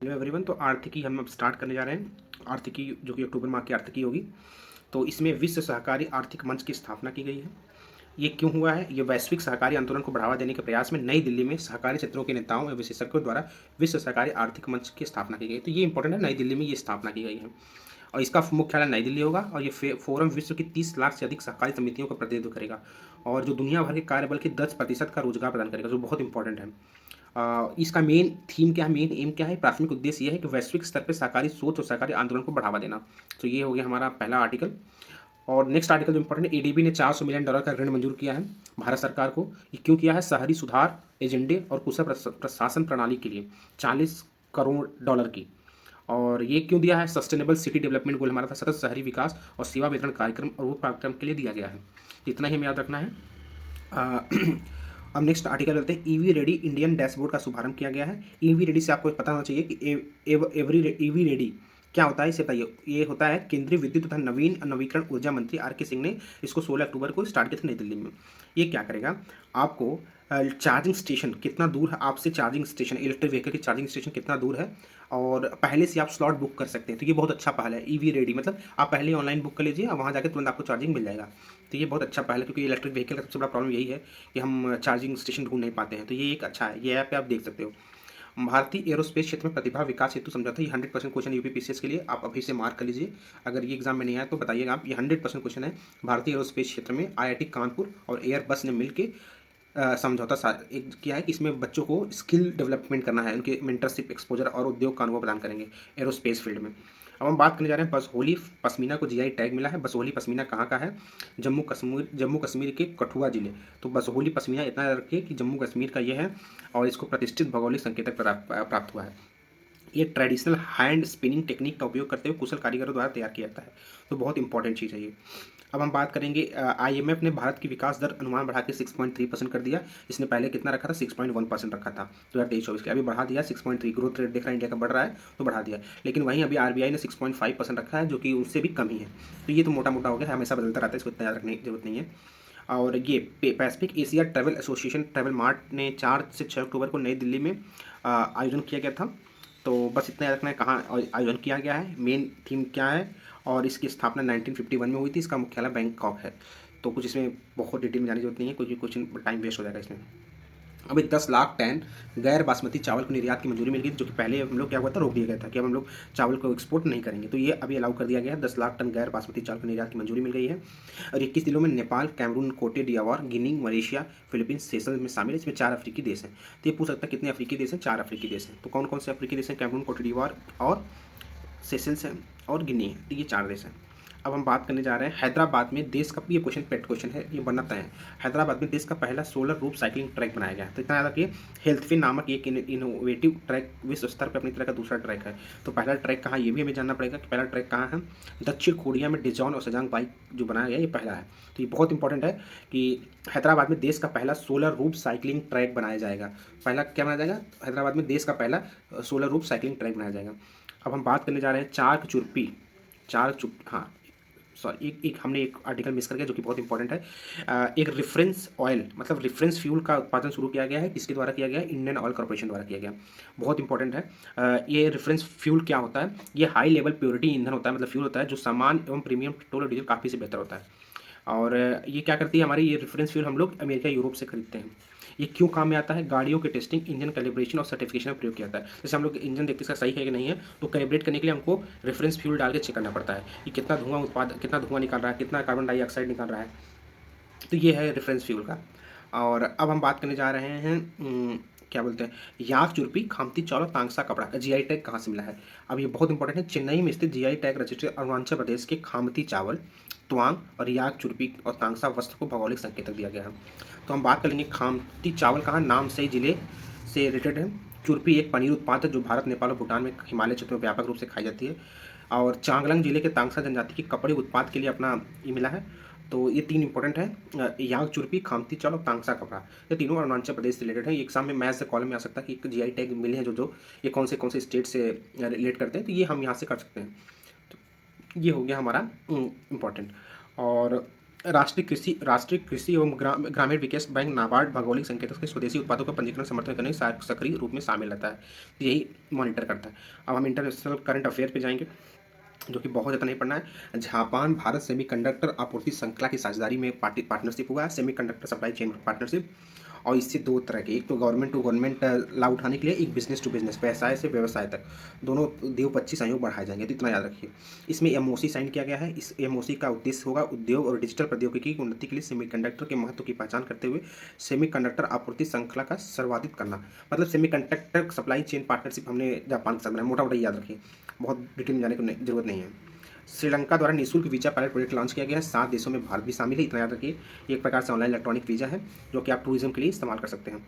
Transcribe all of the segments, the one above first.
Hello everyone. तो आर्थिकी हम अब स्टार्ट करने जा रहे हैं। आर्थिकी जो कि अक्टूबर माह की आर्थिकी होगी। तो इसमें विश्व सहकारी आर्थिक मंच की स्थापना की गई है। ये क्यों हुआ है? ये वैश्विक सहकारी आंदोलन को बढ़ावा देने के प्रयास में नई दिल्ली में सहकारी क्षेत्रों के नेताओं एवं विशेषज्ञों द्वारा विश्व सहकारी आर्थिक मंच की स्थापना की गई। तो ये इंपॉर्टेंट है, नई दिल्ली में ये स्थापना की गई है और इसका मुख्यालय नई दिल्ली होगा। और ये फोरम विश्व की 30 लाख से अधिक सहकारी समितियों का प्रतिनिधित्व करेगा और जो दुनिया भर के कार्यबल के 10% का रोजगार प्रदान करेगा, जो बहुत इंपॉर्टेंट है। इसका मेन थीम क्या है, मेन एम क्या है, प्राथमिक उद्देश्य यह है कि वैश्विक स्तर पर सहकारी सोच और सहकारी आंदोलन को बढ़ावा देना। तो ये हो गया हमारा पहला आर्टिकल। और नेक्स्ट आर्टिकल जो इंपॉर्टेंट है, एडीबी ने $400 मिलियन का ऋण मंजूर किया है भारत सरकार को। ये क्यों किया है? शहरी सुधार एजेंडे और कुशल प्रशासन प्रणाली के लिए $40 करोड़ की। और ये क्यों दिया है? सस्टेनेबल सिटी डेवलपमेंट गोल हमारा था, सतत शहरी विकास और सेवा वितरण कार्यक्रम और वो कार्यक्रम के लिए दिया गया है। इतना ही हमें याद रखना है। अ, अब नेक्स्ट आर्टिकल चलते हैं। ईवी रेडी इंडियन डैशबोर्ड का शुभारंभ किया गया है। ईवी रेडी से आपको पता होना चाहिए कि एवरी ईवी रेडी क्या होता है, इसे बताइए। ये होता है केंद्रीय विद्युत तथा नवीन नवीकरण ऊर्जा मंत्री आर के सिंह ने इसको 16 अक्टूबर को स्टार्ट किया था नई दिल्ली में। ये क्या करेगा? आपको चार्जिंग स्टेशन कितना दूर है आपसे, चार्जिंग स्टेशन इलेक्ट्रिक व्हीकल की चार्जिंग स्टेशन कितना दूर है, और पहले से आप स्लॉट बुक कर सकते हैं। तो ये बहुत अच्छा पहल है। ईवी रेडी मतलब आप पहले ही ऑनलाइन बुक कर लीजिए और वहाँ जाकर तुरंत आपको चार्जिंग मिल जाएगा। तो ये बहुत अच्छा पहल है, क्योंकि इलेक्ट्रिक व्हीकल का सबसे बड़ा प्रॉब्लम यही है कि हम चार्जिंग स्टेशन ढूंढ नहीं पाते हैं। तो ये एक अच्छा है, ये ऐप पे आप देख सकते हो। भारतीय एरोस्पेस क्षेत्र में प्रतिभा विकास हेतु समझौता, ये 100% क्वेश्चन यूपीपीसीएस के लिए आप अभी से मार्क कर लीजिए। अगर ये एग्जाम में नहीं आया तो बताइएगा आप। ये 100% क्वेश्चन है। भारतीय एरोस्पेस क्षेत्र में आईआईटी कानपुर और एयरबस ने मिलकर समझौता एक किया है कि इसमें बच्चों को स्किल डेवलपमेंट करना है, उनके मेंटरशिप एक्सपोजर और उद्योग का अनुभव प्रदान करेंगे एरोस्पेस फील्ड में। अब हम बात करने जा रहे हैं बसोहली पश्मीना को जीआई टैग मिला है। बसोहली पश्मीना कहाँ का है? जम्मू कश्मीर के कठुआ जिले। तो बसोहली पश्मीना इतना याद रखिए कि जम्मू कश्मीर का ये है और इसको प्रतिष्ठित भौगोलिक संकेतक प्राप्त हुआ है। ये ट्रेडिशनल हैंड स्पिनिंग टेक्निक का उपयोग करते हुए कुशल कारीगरों द्वारा तैयार किया जाता है। तो बहुत इंपॉर्टेंट चीज़ है ये। अब हम बात करेंगे, आईएमएफ ने भारत की विकास दर अनुमान बढ़ा के 6.3% कर दिया। इसने पहले कितना रखा था? 6.1% रखा था 2023-24 के। अभी बढ़ा दिया 6.3। ग्रोथ रेट देख रहा है इंडिया का बढ़ रहा है तो बढ़ा दिया। लेकिन वहीं अभी आरबीआई ने 6.5% रखा है, जो कि उससे भी कम ही है। तो ये तो मोटा मोटा हो गया, हमेशा बदलता रहता है, इसको इतना याद रखने की जरूरत नहीं है। और ये Pacific Asia travel association travel mart ने 4 से 6 अक्टूबर को नई दिल्ली में आयोजन किया गया था। तो बस इतना याद रखना है कहाँ आयोजन किया गया है, मेन थीम क्या है, और इसकी स्थापना 1951 में हुई थी। इसका मुख्यालय बैंकॉक है। तो कुछ इसमें बहुत डिटेल में जाने की जरूरत नहीं है, कुछ टाइम वेस्ट हो जाएगा इसमें। अभी 10 लाख टन गैर बासमती चावल को निर्यात की मंजूरी मिल गई थी, जो कि पहले हम लोग क्या हुआ था, रोक दिया गया था कि अब हम लोग चावल को एक्सपोर्ट नहीं करेंगे। तो ये अभी अलाउ कर दिया गया है। 10 लाख टन गैर बासमती चावल को निर्यात की मंजूरी मिल गई है। और 21 जिलों में नेपाल, कैमरून, कोटे डियावार, गिनी, मलेशिया, फिलीपींस, सेशल्स में शामिल है। इसमें 4 अफ्रीकी देश हैं। तो ये पूछ सकता है कितने अफ्रीकी देश हैं? 4 अफ्रीकी देश हैं। तो कौन कौन से अफ्रीकी देश हैं? कैमरून, कोटे डियावार और सेशल्स हैं और गिनी है। तो ये 4 देश हैं। अब हम बात करने जा रहे हैं हैदराबाद में देश का, ये क्वेश्चन पेट क्वेश्चन है, ये बनना तय है। हैदराबाद में देश का पहला सोलर रूफ साइकिलिंग ट्रैक बनाया गया है। तो इतना याद रखिए, हेल्थफिन नामक एक इनोवेटिव ट्रैक विश्व स्तर पर अपनी तरह का दूसरा ट्रैक है। तो पहला ट्रैक कहाँ, ये भी हमें जानना पड़ेगा कि पहला ट्रैक कहाँ है। दक्षिण कोरिया में डिजॉन और सजांग बाइक जो बनाया गया, ये पहला है। तो ये बहुत इंपॉर्टेंट है कि हैदराबाद में देश का पहला सोलर रूफ साइकिलिंग ट्रैक बनाया जाएगा। पहला क्या बनाया जाएगा? हैदराबाद में देश का पहला सोलर रूफ साइकिलिंग ट्रैक बनाया जाएगा। अब हम बात करने जा रहे हैं चाक चुरपी, हाँ सॉरी, एक हमने एक आर्टिकल मिस कर गया जो कि बहुत इंपॉर्टेंट है। एक रेफरेंस ऑयल मतलब रेफरेंस फ्यूल का उत्पादन शुरू किया गया है। किसके द्वारा किया गया है? इंडियन ऑयल कॉर्पोरेशन द्वारा किया गया। बहुत इंपॉर्टेंट है। ये रेफरेंस फ्यूल क्या होता है? ये हाई लेवल प्योरिटी ईंधन होता है, मतलब फ्यूल होता है जो सामान एवं प्रीमियम पेट्रोल और डीजल काफ़ी से बेहतर होता है। और ये क्या करती है हमारी, ये रेफरेंस फ्यूल हम लोग अमेरिका यूरोप से खरीदते हैं। ये क्यों काम में आता है? गाड़ियों के टेस्टिंग, इंजन कैलिब्रेशन और सर्टिफिकेशन में प्रयोग किया जाता है। जैसे हम लोग इंजन देखते हैं इसका सही है कि नहीं है, तो कैलिब्रेट करने के लिए हमको रेफरेंस फ्यूल डाल के चेक करना पड़ता है कि कितना धुआं निकाल रहा है, कितना कार्बन डाइऑक्साइड निकाल रहा है। तो ये है रेफरेंस फ्यूल का। और अब हम बात करने जा रहे हैं क्या बोलते हैं, याक चुरपी खामती चावल और तांगसा कपड़ा का जीआई टैग कहाँ से मिला है? अब ये बहुत इंपॉर्टेंट है। चेन्नई में स्थित GI tag registry Arunachal Pradesh के खामती चावल, त्वांग और याक चुरपी और तांगसा वस्त्र को भौगोलिक संकेतक दिया गया है। तो हम बात कर लेंगे खामती चावल कहाँ, नाम से ही जिले से रिलेटेड है। चुरपी एक पनीर उत्पाद है जो भारत, नेपाल और भूटान में हिमालय क्षेत्र में व्यापक रूप से खाई जाती है। और चांगलांग जिले के तांगसा जनजाति की कपड़े उत्पाद के लिए अपना ये मिला है। तो ये 3 इंपॉर्टेंट है, याक चुरपी, खामती चावल और तांगसा कपड़ा। ये तीनों अरुणाचल प्रदेश से रिलेटेड है। एग्जाम में मैथ से कॉलम में आ सकता है कि जीआई टैग मिले हैं जो ये कौन से स्टेट से रिलेट करते हैं। तो ये हम यहाँ से कर सकते हैं। तो ये हो गया हमारा इम्पॉर्टेंट। और राष्ट्रीय कृषि एवं ग्रामीण विकास बैंक नाबार्ड भौगोलिक संकेतक के स्वदेशी उत्पादों का पंजीकरण समर्थन करने में सक्रिय रूप में शामिल रहता है, यही मॉनिटर करता है। अब हम इंटरनेशनल करंट अफेयर पे जाएंगे, जो कि बहुत ज़्यादा नहीं पढ़ना है। जापान भारत सेमीकंडक्टर आपूर्ति श्रृंखला की साझेदारी में पार्टनरशिप हुआ है, सेमीकंडक्टर सप्लाई चेन पार्टनरशिप। और इससे दो तरह के, एक तो गवर्नमेंट टू गवर्नमेंट लाभ उठाने के लिए, एक बिजनेस टू बिजनेस, व्यवसाय से व्यवसाय तक, दोनों द्विपक्षीय सहयोग बढ़ाए जाएंगे, तो इतना याद रखिए। इसमें एमओसी साइन किया गया है। इस एमओसी का उद्देश्य होगा उद्योग और डिजिटल प्रौद्योगिकी की उन्नति के लिए सेमीकंडक्टर के महत्व की पहचान करते हुए सेमीकंडक्टर आपूर्ति श्रृंखला का सर्वाधिक करना। मतलब सेमीकंडक्टर सप्लाई चेन पार्टनरशिप हमने जापान के साथ बनाया, मोटा मोटा याद रखिए, बहुत डिटेल में जाने की जरूरत नहीं है। श्रीलंका द्वारा निःशुल्क वीजा पायलट प्रोजेक्ट लॉन्च किया गया है, 7 देशों में भारत भी शामिल है, इतना याद रखिए। एक प्रकार से ऑनलाइन इलेक्ट्रॉनिक वीज़ा है, जो कि आप टूरिज्म के लिए इस्तेमाल कर सकते हैं।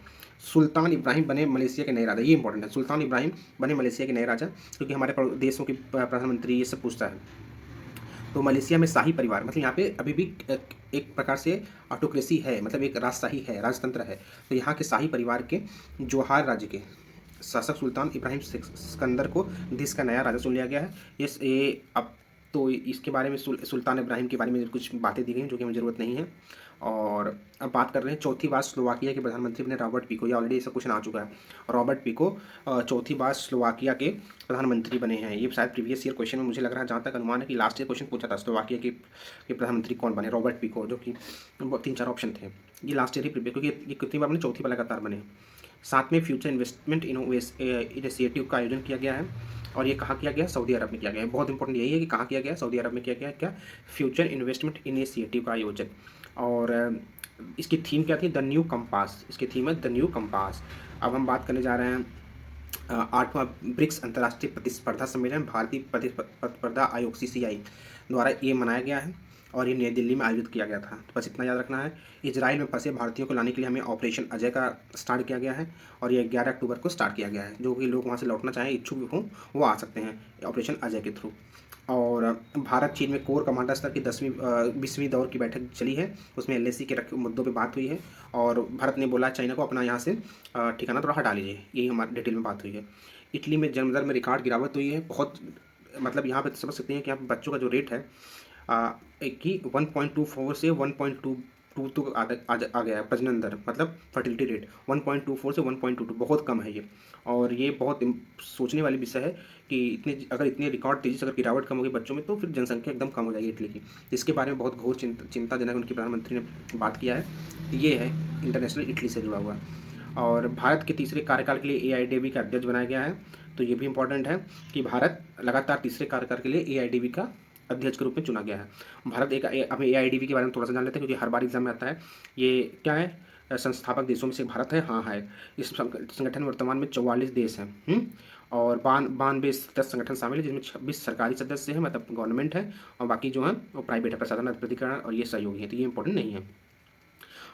सुल्तान इब्राहिम बने मलेशिया के नए राजा, ये इंपॉर्टेंट है, सुल्तान इब्राहिम बने मलेशिया के नए राजा, क्योंकि हमारे देशों के प्रधानमंत्री ये सब पूछता है। तो मलेशिया में शाही परिवार, मतलब यहाँ पे अभी भी एक प्रकार से ऑटोक्रेसी है, मतलब एक राजशाही है, राजतंत्र है। तो यहाँ के शाही परिवार के जोहार राज्य के शासक सुल्तान इब्राहिम सिकंदर को देश का नया राजा चुन लिया गया है। ये अब तो इसके बारे में सुल्तान इब्राहिम के बारे में कुछ बातें दी गई हैं, जो कि हमें ज़रूरत नहीं है। और अब बात कर रहे हैं, चौथी बार स्लोवाकिया के प्रधानमंत्री बने रॉबर्ट पिको, या ऑलरेडी ऐसा क्वेश्चन आ चुका है। रॉबर्ट पिको चौथी बार स्लोवाकिया के प्रधानमंत्री बने हैं। ये शायद प्रीवियस ईयर क्वेश्चन में मुझे लग रहा है, जहाँ तक अनुमान है कि लास्ट ईयर क्वेश्चन पूछा था, स्लोवाकिया के प्रधानमंत्री कौन बने, रॉबर्ट पिको, जो कि 3-4 ऑप्शन थे। ये लास्ट ईयर ही प्रीवियस, क्योंकि ये कितनी बार बने, चौथी बार लगातार बने। साथ में फ्यूचर इन्वेस्टमेंट इनिशिएटिव का आयोजन किया गया है, और ये कहाँ किया गया, सऊदी अरब में किया गया है। बहुत इंपॉर्टेंट यही है कि कहाँ किया गया, सऊदी अरब में किया गया। क्या, फ्यूचर इन्वेस्टमेंट इनिशिएटिव का आयोजन। और इसकी थीम क्या थी, द न्यू कंपास, इसकी थीम है द न्यू कंपास। अब हम बात करने जा रहे हैं 8वां ब्रिक्स अंतर्राष्ट्रीय प्रतिस्पर्धा सम्मेलन, भारतीय प्रतिस्पर्धा आयोग CCI द्वारा ये मनाया गया है, और ये नई दिल्ली में आयोजित किया गया था। तो बस इतना याद रखना है। इजराइल में फंसे भारतीयों को लाने के लिए हमें ऑपरेशन अजय का स्टार्ट किया गया है, और ये 11 अक्टूबर को स्टार्ट किया गया है। जो कि लोग वहाँ से लौटना चाहें, इच्छुक हों, वो आ सकते हैं ऑपरेशन अजय के थ्रू। और भारत चीन में कोर कमांडर स्तर की 20वीं दौर की बैठक चली है, उसमें LAC के मुद्दों पे बात हुई है, और भारत ने बोला चाइना को अपना यहाँ से ठिकाना थोड़ा हटा लीजिए, यही हमारे डिटेल में बात हुई है। इटली में जन्म दर में रिकॉर्ड गिरावट हुई है, बहुत, मतलब यहाँ पे समझ सकते हैं कि यहाँ बच्चों का जो रेट है कि 1.24 से 1.22 तक आ गया है प्रजनन दर, मतलब फर्टिलिटी रेट 1.24 से 1.22, बहुत कम है ये। और ये बहुत सोचने वाली विषय है कि अगर इतने रिकॉर्ड तेज़ी से अगर गिरावट कम होगी बच्चों में, तो फिर जनसंख्या एकदम कम हो जाएगी इटली की। इसके बारे में बहुत घोर चिंताजनक उनके प्रधानमंत्री ने बात किया है। ये है इंटरनेशनल इटली से जुड़ा हुआ। और भारत के तीसरे कार्यकाल के लिए AIDB का अध्यक्ष बनाया गया है। तो ये भी इंपॉर्टेंट है कि भारत लगातार तीसरे कार्यकाल के लिए AIDB का अध्यक्ष के रूप में चुना गया है। भारत हमें AIDB के बारे में थोड़ा सा जान लेते हैं, क्योंकि हर बार एग्जाम में आता है। ये क्या है, संस्थापक देशों में से भारत है, हाँ है। इस संगठन में वर्तमान में 44 देश हैं, और 92 सदस्य संगठन शामिल है, जिसमें 26 सरकारी सदस्य हैं, मतलब गवर्नमेंट है, और बाकी जो है वो प्राइवेट है, प्रसाधन प्राधिकरण और ये सहयोगी है। तो ये इंपॉर्टेंट नहीं है।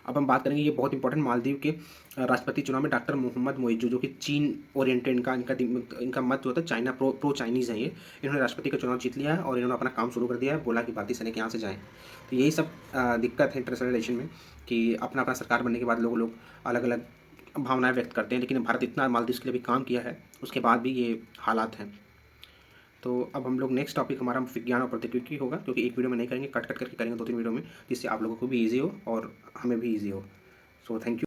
अब हम बात करेंगे, ये बहुत इंपॉर्टेंट, मालदीव के राष्ट्रपति चुनाव में डॉक्टर मोहम्मद मोइजू, जो कि चीन ओरिएंटेड, इनका मत जो होता है चाइना प्रो चाइनीज़ है ये, इन्होंने राष्ट्रपति का चुनाव जीत लिया है, और इन्होंने अपना काम शुरू कर दिया है, बोला कि भारतीय सैनिक यहाँ से जाएँ। तो यही सब दिक्कत है इंटरनेशनल रिलेशन में, कि अपना अपना सरकार बनने के बाद लोग अलग अलग भावनाएं व्यक्त करते हैं, लेकिन भारत इतना मालदीव के लिए भी काम किया है, उसके बाद भी ये हालात हैं। तो अब हम लोग नेक्स्ट टॉपिक हमारा विज्ञान और प्रौद्योगिकी होगा, क्योंकि एक वीडियो में नहीं करेंगे, कट करके करेंगे 2-3 वीडियो में, जिससे आप लोगों को भी ईजी हो और हमें भी ईजी हो। So thank you.